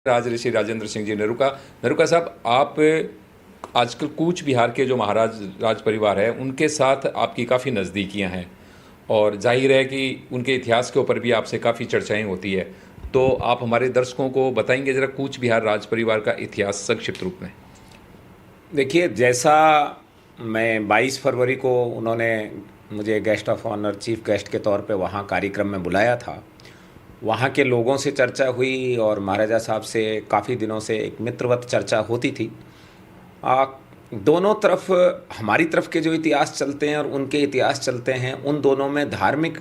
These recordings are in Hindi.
राजऋषि राजेंद्र सिंह जी नरुका। नरुका साहब, आप आजकल कूच बिहार के जो महाराज राज परिवार है उनके साथ आपकी काफ़ी नज़दीकियां हैं और जाहिर है कि उनके इतिहास के ऊपर भी आपसे काफ़ी चर्चाएं होती है। तो आप हमारे दर्शकों को बताएंगे ज़रा कूच बिहार राज परिवार का इतिहास संक्षिप्त रूप में। देखिए, जैसा मैं 22 फरवरी को उन्होंने मुझे guest of honour chief guest के तौर पे वहाँ कार्यक्रम में बुलाया था, वहाँ के लोगों से चर्चा हुई और महाराजा साहब से काफ़ी दिनों से एक मित्रवत चर्चा होती थी। दोनों तरफ, हमारी तरफ के जो इतिहास चलते हैं और उनके इतिहास चलते हैं, उन दोनों में धार्मिक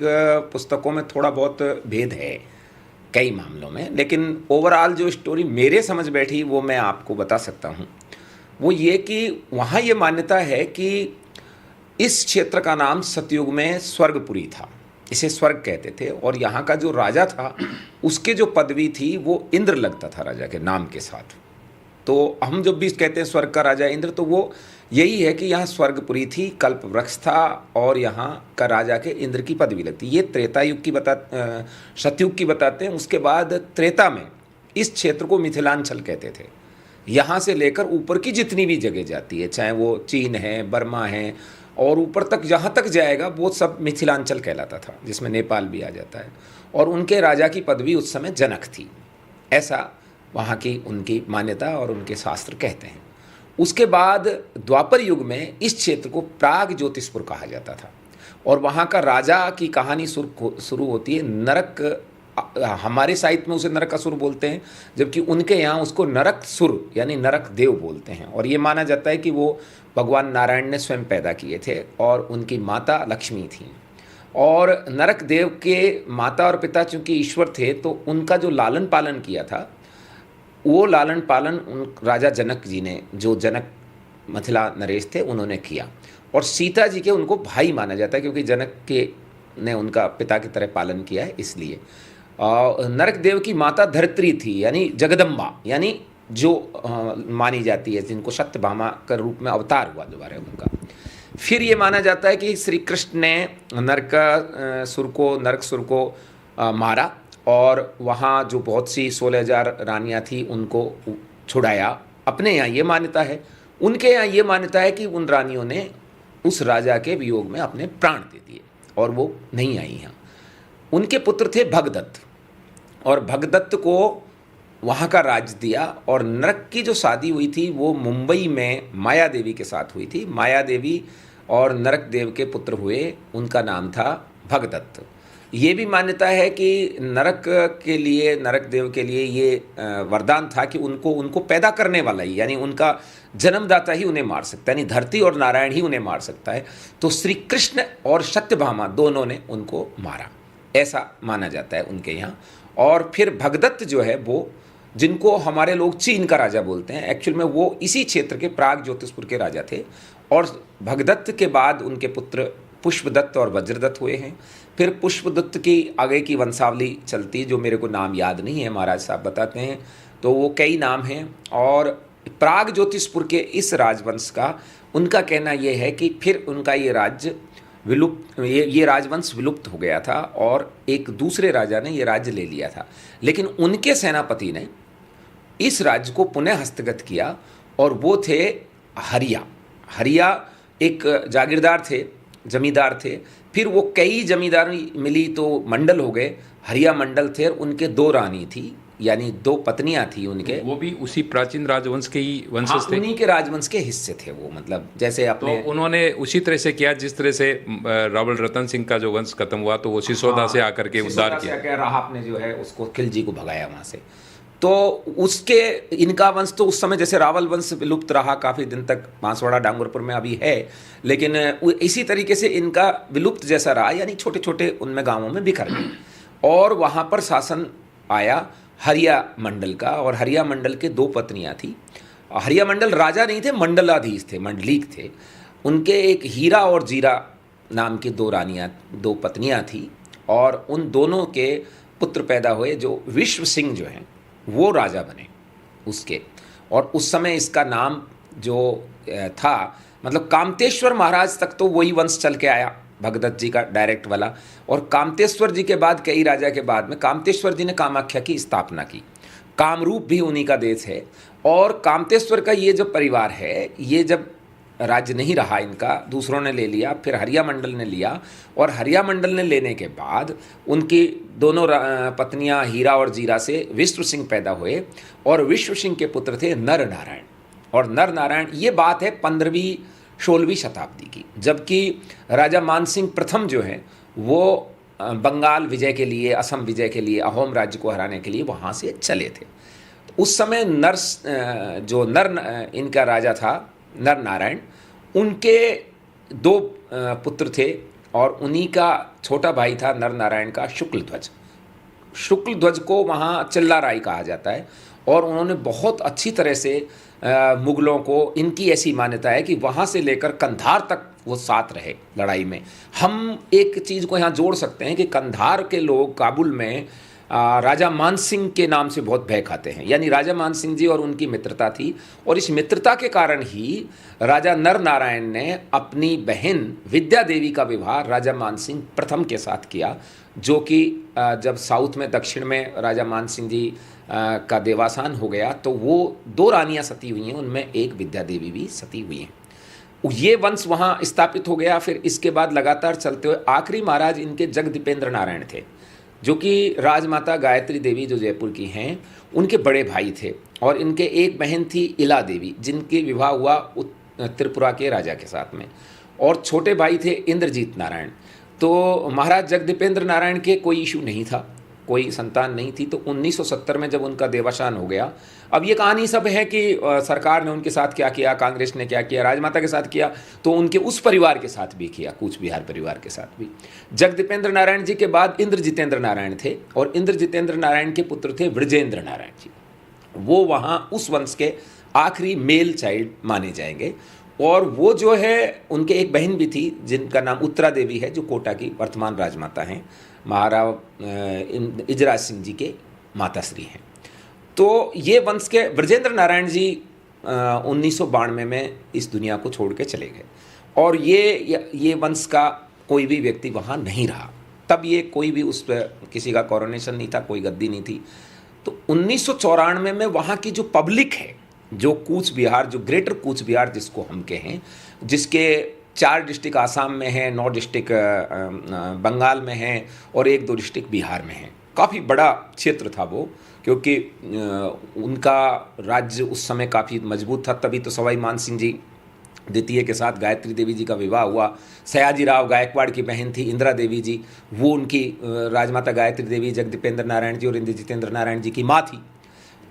पुस्तकों में थोड़ा बहुत भेद है कई मामलों में, लेकिन ओवरऑल जो स्टोरी मेरे समझ बैठी वो मैं आपको बता सकता हूँ। वो ये कि वहाँ ये मान्यता है कि इस क्षेत्र का नाम सतयुग में स्वर्गपुरी था, इसे स्वर्ग कहते थे, और यहाँ का जो राजा था उसके जो पदवी थी वो इंद्र लगता था राजा के नाम के साथ। तो हम जब भी कहते हैं स्वर्ग का राजा इंद्र, तो वो यही है कि यहाँ स्वर्गपुरी थी, कल्प वृक्ष था और यहाँ का राजा के इंद्र की पदवी लगती। ये त्रेता युग की सतयुग की बताते हैं। उसके बाद त्रेता में इस क्षेत्र को मिथिलांचल कहते थे। यहाँ से लेकर ऊपर की जितनी भी जगह जाती है, चाहे वो चीन है, बर्मा है, और ऊपर तक जहाँ तक जाएगा वो सब मिथिलांचल कहलाता था, जिसमें नेपाल भी आ जाता है। और उनके राजा की पदवी उस समय जनक थी, ऐसा वहाँ की उनकी मान्यता और उनके शास्त्र कहते हैं। उसके बाद द्वापर युग में इस क्षेत्र को प्राग ज्योतिषपुर कहा जाता था, और वहाँ का राजा की कहानी शुरू होती है नरक। हमारे साहित्य में उसे नरकासुर बोलते हैं, जबकि उनके यहाँ उसको नरकसुर यानी नरक देव बोलते हैं। और ये माना जाता है कि वो भगवान नारायण ने स्वयं पैदा किए थे और उनकी माता लक्ष्मी थी। और नरक देव के माता और पिता चूँकि ईश्वर थे, तो उनका जो लालन पालन किया था, वो लालन पालन उन राजा जनक जी ने, जो जनक मिथिला नरेश थे, उन्होंने किया। और सीता जी के उनको भाई माना जाता है, क्योंकि जनक के ने उनका पिता की तरह पालन किया है, इसलिए। नरक देव की माता धरित्री थी, यानी जगदम्बा, यानी जो मानी जाती है, जिनको सत्यभामा के रूप में अवतार हुआ दोबारा उनका। फिर ये माना जाता है कि श्री कृष्ण ने नरकसुर को मारा, और वहाँ जो बहुत सी 16,000 रानियाँ थी उनको छुड़ाया अपने यहाँ, ये मान्यता है। उनके यहाँ ये मान्यता है कि उन रानियों ने उस राजा के वियोग में अपने प्राण दे दिए और वो नहीं आई यहाँ। उनके पुत्र थे भगदत्त, और भगदत्त को वहाँ का राज्य दिया। और नरक की जो शादी हुई थी वो मुंबई में माया देवी के साथ हुई थी। माया देवी और नरक देव के पुत्र हुए, उनका नाम था भगदत्त। ये भी मान्यता है कि नरक देव के लिए ये वरदान था कि उनको पैदा करने वाला ही, यानी उनका जन्मदाता ही उन्हें मार सकता है, यानी धरती और नारायण ही उन्हें मार सकता है। तो श्री कृष्ण और सत्यभामा दोनों ने उनको मारा, ऐसा माना जाता है उनके यहाँ। और फिर भगदत्त जो है, वो जिनको हमारे लोग चीन का राजा बोलते हैं, एक्चुअल में वो इसी क्षेत्र के प्राग ज्योतिषपुर के राजा थे। और भगदत्त के बाद उनके पुत्र पुष्पदत्त और वज्रदत्त हुए हैं। फिर पुष्पदत्त की आगे की वंशावली चलती है, जो मेरे को नाम याद नहीं है, महाराज साहब बताते हैं, तो वो कई नाम हैं। और प्राग ज्योतिषपुर के इस राजवंश का, उनका कहना ये है कि फिर उनका ये राज्य ये राजवंश विलुप्त हो गया था और एक दूसरे राजा ने ये राज्य ले लिया था। लेकिन उनके सेनापति ने इस राज्य को पुनः हस्तगत किया, और वो थे हरिया एक जागीरदार थे, जमींदार थे। फिर वो कई जमींदारी मिली तो मंडल हो गए, हरिया मंडल थे। और उनके 2 रानी थी, यानी 2 पत्नियां थी उनके। वो भी उसी प्राचीन राजवंश के ही वंशज थे। उन्हीं के राजवंश के हिस्से थे वो, मतलब जैसे अपने। तो उन्होंने उसी तरह से किया जिस तरह से रावल रतन सिंह का जो वंश खत्म हुआ, तो वो सिसोदा से आकर के उद्धार किया। राहत ने जो है उसको खिलजी को भगाया वहाँ से। तो उसके इनका वंश तो उस समय, जैसे रावल वंश विलुप्त रहा काफ़ी दिन तक, बांसवाड़ा डांगरपुर में अभी है, लेकिन इसी तरीके से इनका विलुप्त जैसा रहा, यानी छोटे छोटे उनमें गांवों में बिखर गए। और वहाँ पर शासन आया हरिया मंडल का, और हरिया मंडल के 2 पत्नियाँ थी। हरिया मंडल राजा नहीं थे, मंडलाधीश थे, मंडलीक थे। उनके एक हीरा और जीरा नाम की 2 पत्नियाँ थी, और उन दोनों के पुत्र पैदा हुए। जो विश्व सिंह जो हैं वो राजा बने उसके। और उस समय इसका नाम जो था, मतलब कामतेश्वर महाराज तक तो वही वंश चल के आया, भगदत्त जी का डायरेक्ट वाला। और कामतेश्वर जी के बाद, कई राजा के बाद में, कामतेश्वर जी ने कामाख्या की स्थापना की। कामरूप भी उन्हीं का देश है। और कामतेश्वर का ये जो परिवार है, ये जब राज्य नहीं रहा इनका, दूसरों ने ले लिया, फिर हरिया मंडल ने लिया, और हरिया मंडल ने लेने के बाद उनकी दोनों पत्नियां हीरा और जीरा से विश्व सिंह पैदा हुए, और विश्व सिंह के पुत्र थे नर नारायण। और नर नारायण, ये बात है 15वीं-16वीं शताब्दी की, जबकि राजा मानसिंह प्रथम जो है वो बंगाल विजय के लिए, असम विजय के लिए, अहोम राज्य को हराने के लिए वहाँ से चले थे। उस समय इनका राजा था नर नारायण, उनके 2 पुत्र थे, और उन्हीं का छोटा भाई था नर नारायण का शुक्ल ध्वज। शुक्ल ध्वज को वहाँ चिल्ला राय कहा जाता है, और उन्होंने बहुत अच्छी तरह से मुगलों को, इनकी ऐसी मान्यता है कि वहाँ से लेकर कंधार तक वो साथ रहे लड़ाई में। हम एक चीज़ को यहाँ जोड़ सकते हैं कि कंधार के लोग काबुल में राजा मानसिंह के नाम से बहुत भय खाते हैं, यानी राजा मानसिंह जी और उनकी मित्रता थी, और इस मित्रता के कारण ही राजा नर नारायण ने अपनी बहन विद्या देवी का विवाह राजा मानसिंह प्रथम के साथ किया, जो कि जब साउथ में, दक्षिण में राजा मानसिंह जी का देवासान हो गया, तो वो 2 रानियां सती हुई हैं, उनमें एक विद्या देवी भी सती हुई हैं। ये वंश वहाँ स्थापित हो गया। फिर इसके बाद लगातार चलते हुए आखिरी महाराज इनके जगदीपेंद्र नारायण थे, जो कि राजमाता गायत्री देवी जो जयपुर की हैं, उनके बड़े भाई थे, और इनके एक बहन थी इला देवी, जिनके विवाह हुआ त्रिपुरा के राजा के साथ में, और छोटे भाई थे इंद्रजीत नारायण। तो महाराज जगदीपेंद्र नारायण के कोई इशू नहीं था, कोई संतान नहीं थी। तो 1970 में जब उनका देवासान हो गया, अब ये कहानी सब है कि सरकार ने उनके साथ क्या किया, कांग्रेस ने क्या किया, राजमाता के साथ किया, तो उनके उस परिवार के साथ भी किया, कूच बिहार परिवार के साथ भी। जगदीपेंद्र नारायण जी के बाद इंद्रजितेंद्र नारायण थे, और इंद्रजितेंद्र नारायण के पुत्र थे वृजेंद्र नारायण जी। वो वहाँ उस वंश के आखिरी मेल चाइल्ड माने जाएंगे। और वो जो है, उनके एक बहन भी थी जिनका नाम उत्तरा देवी है, जो कोटा की वर्तमान राजमाता हैं, महाराव इजराज सिंह जी के माताश्री हैं। तो ये वंश के वृजेंद्र नारायण जी 1992 में इस दुनिया को छोड़ के चले गए, और ये वंश का कोई भी व्यक्ति वहाँ नहीं रहा। तब ये कोई भी उस पर किसी का कोरोनेशन नहीं था, कोई गद्दी नहीं थी। तो 1994 में वहाँ की जो पब्लिक है, जो कूच बिहार, जो ग्रेटर कूच बिहार जिसको हम कहें, जिसके 4 डिस्ट्रिक्ट आसाम में हैं, 9 डिस्ट्रिक्ट बंगाल में हैं, और 1-2 डिस्ट्रिक्ट बिहार में हैं। काफ़ी बड़ा क्षेत्र था वो, क्योंकि उनका राज्य उस समय काफ़ी मजबूत था। तभी तो सवाई मानसिंह जी द्वितीय के साथ गायत्री देवी जी का विवाह हुआ। सयाजी राव गायकवाड़ की बहन थी इंदिरा देवी जी, वो उनकी राजमाता गायत्री देवी जगदीपेंद्र नारायण जी और इंद्रजितेंद्र नारायण जी की माँ थी।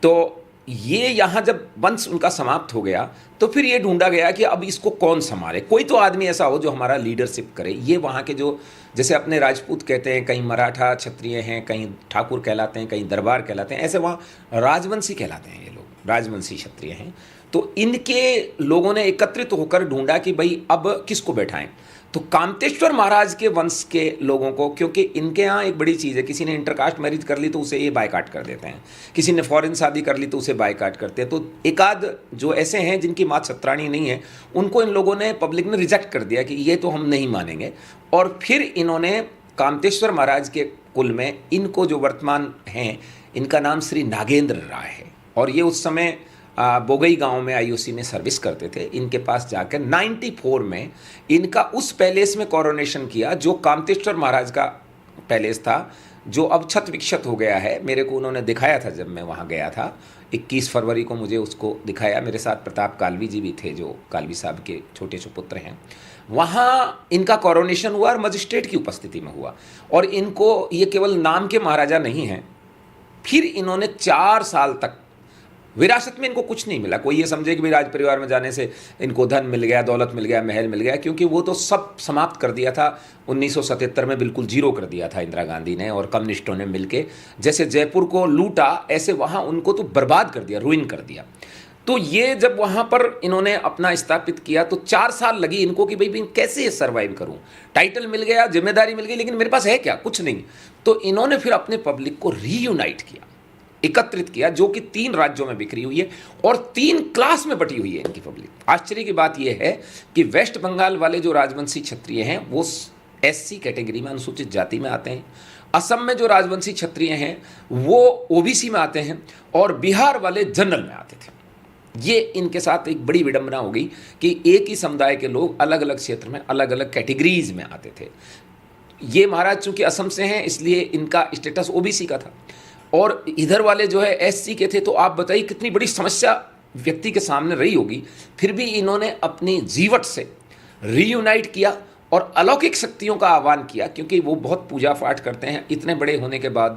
तो ये यहाँ जब वंश उनका समाप्त हो गया, तो फिर ये ढूंढा गया कि अब इसको कौन संभाले, कोई तो आदमी ऐसा हो जो हमारा लीडरशिप करे। ये वहाँ के जो, जैसे अपने राजपूत कहते हैं, कहीं मराठा क्षत्रिय हैं, कहीं ठाकुर कहलाते हैं, कहीं दरबार कहलाते हैं, ऐसे वहाँ राजवंशी कहलाते हैं, ये लोग राजवंशी क्षत्रिय हैं। तो इनके लोगों ने एकत्रित होकर ढूंढा कि भाई अब किसको बैठाएं। तो कामतेश्वर महाराज के वंश के लोगों को, क्योंकि इनके यहाँ एक बड़ी चीज़ है, किसी ने इंटरकास्ट मैरिज कर ली तो उसे ये बायकाट कर देते हैं, किसी ने फॉरेन शादी कर ली तो उसे बायकाट करते हैं। तो एकाध जो ऐसे हैं जिनकी माँ छत्राणी नहीं है, उनको इन लोगों ने, पब्लिक ने रिजेक्ट कर दिया कि ये तो हम नहीं मानेंगे। और फिर इन्होंने कामतेश्वर महाराज के कुल में, इनको जो वर्तमान हैं, इनका नाम श्री नागेंद्र राय है, और ये उस समय बोगई गांव में आईओसी में सर्विस करते थे। इनके पास जाकर 94 में इनका उस पैलेस में कोरोनेशन किया, जो कामतेश्वर महाराज का पैलेस था, जो अब छत विक्षत हो गया है। मेरे को उन्होंने दिखाया था जब मैं वहाँ गया था, 21 फरवरी को मुझे उसको दिखाया। मेरे साथ प्रताप कालवी जी भी थे, जो कालवी साहब के छोटे सुपुत्र हैं। वहाँ इनका कोरोनेशन हुआ और मजिस्ट्रेट की उपस्थिति में हुआ, और इनको ये केवल नाम के महाराजा नहीं हैं। फिर इन्होंने 4 साल तक विरासत में इनको कुछ नहीं मिला। कोई ये समझे कि भाई राज परिवार में जाने से इनको धन मिल गया, दौलत मिल गया, महल मिल गया, क्योंकि वो तो सब समाप्त कर दिया था 1977 में, बिल्कुल जीरो कर दिया था इंदिरा गांधी ने और कम्युनिस्टों ने मिलके। जैसे जयपुर को लूटा, ऐसे वहाँ उनको तो बर्बाद कर दिया, रुइन कर दिया। तो ये जब वहाँ पर इन्होंने अपना स्थापित किया, तो 4 साल लगी इनको कि भाई कैसे सर्वाइव करूँ। टाइटल मिल गया, जिम्मेदारी मिल गई, लेकिन मेरे पास है क्या, कुछ नहीं। तो इन्होंने फिर अपने पब्लिक को रीयूनाइट किया, एकत्रित किया, जो कि 3 राज्यों में बिखरी हुई है और 3 क्लास में बटी हुई है इनकी पब्लिक। आश्चर्य की बात यह है कि वेस्ट बंगाल वाले जो राजवंशी क्षत्रिय हैं, वो SC कैटेगरी में, अनुसूचित जाति में आते हैं, असम में जो राजवंशी क्षत्रिय हैं वो ओबीसी में आते हैं और बिहार वाले जनरल में आते थे। ये इनके साथ एक बड़ी विडंबना हो गई कि एक ही समुदाय के लोग अलग अलग क्षेत्र में अलग अलग कैटेगरीज में आते थे। ये महाराज चूंकि असम से हैं इसलिए इनका स्टेटस ओबीसी का था, और इधर वाले जो है एससी के थे। तो आप बताइए कितनी बड़ी समस्या व्यक्ति के सामने रही होगी। फिर भी इन्होंने अपनी जीवट से रीयूनाइट किया और अलौकिक शक्तियों का आह्वान किया, क्योंकि वो बहुत पूजा पाठ करते हैं। इतने बड़े होने के बाद